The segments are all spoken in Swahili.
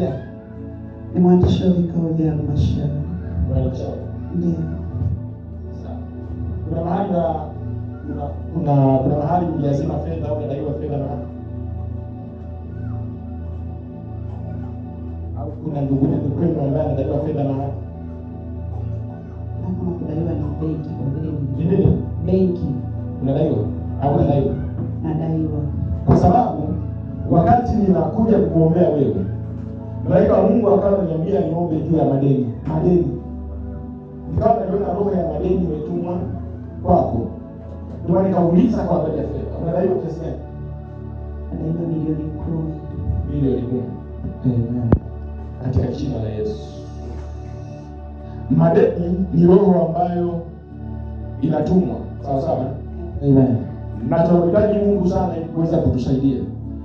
gani? Ni mwandishi wa vikao vya halmashauri. Ndio. Sawa. Kuna mahali kuna mahali uliazima fedha au unadaiwa fedha na au kuna ndugu kwenu ambaye anadaiwa fedha na kama kudaiwa ni benki kwa vile ni nini? Benki. Unadaiwa au unadaiwa? Nadaiwa. Kwa sababu wakati ninakuja kukuombea wewe, malaika wa Mungu akawa ananiambia niombe juu ya madeni. Nikawa naliona roho ya madeni imetumwa kwako. Ndio nikauliza kwa habari ya fedha. Unadaiwa kiasi gani? Nadaiwa milioni 10. Milioni 10. Amen. Katika jina la Yesu. Madeni ni roho ambayo inatumwa. Sawa sawa? Amen. Na tunahitaji Mungu sana ili kuweza kutusaidia.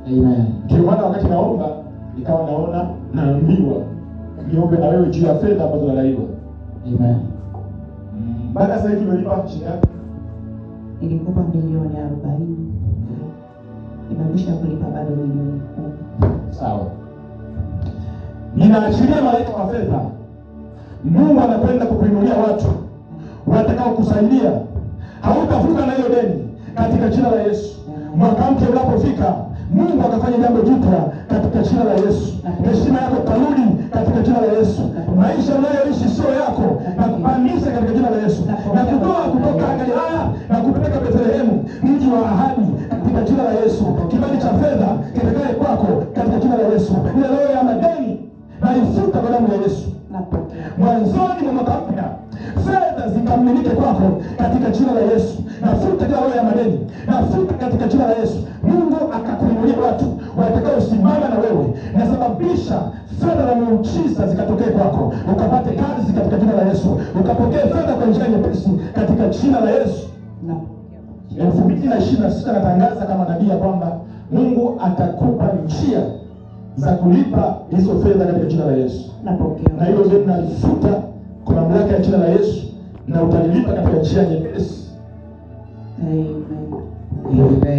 Amen. Ndio maana wakati naomba nikawa naambiwa niombe na wewe juu ya fedha ambazo unadaiwa. Amen. Baada sasa hivi umelipa shilingi ngapi? Nilikopa milioni 40. Nimebisha kulipa bado milioni 10. Sawa. Ninaachilia malaika wa fedha. Mungu anakwenda kukuinulia watu watakao kusaidia. Hautavuka na hiyo deni katika jina la Yesu. Mwaka mpya unapofika, Mungu akafanya jambo jipya katika jina la Yesu. Heshima yako tarudi katika jina la Yesu. Maisha unayoishi sio yako, na kupandisha katika jina la Yesu. Na kutoa kutoka Galilaya na kupeleka Bethlehemu, mji wa ahadi, katika jina la Yesu. Kibali cha fedha kitakaye kwako katika jina la Yesu. Ile roho ya madeni na ifuta kwa damu ya Yesu. Mwanzoni mwa mwaka mpya, fedha zikamilike kwako katika jina la Yesu. Nafuta kila roho ya madeni, nafuta katika jina la Yesu. Mungu akakuinulia watu watakao simama na wewe, na sababisha fedha na muujiza zikatokee kwako, ukapate kazi katika jina la Yesu, ukapokee fedha kwa njia nyepesi katika jina la Yesu. 2026 natangaza kama nabii kwamba Mungu atakupa njia za kulipa hizo fedha katika jina la Yesu. Na hilo ndio tunalifuta kwa mamlaka ya jina la Yesu, na utalilipa katika njia nyepesi. Amen.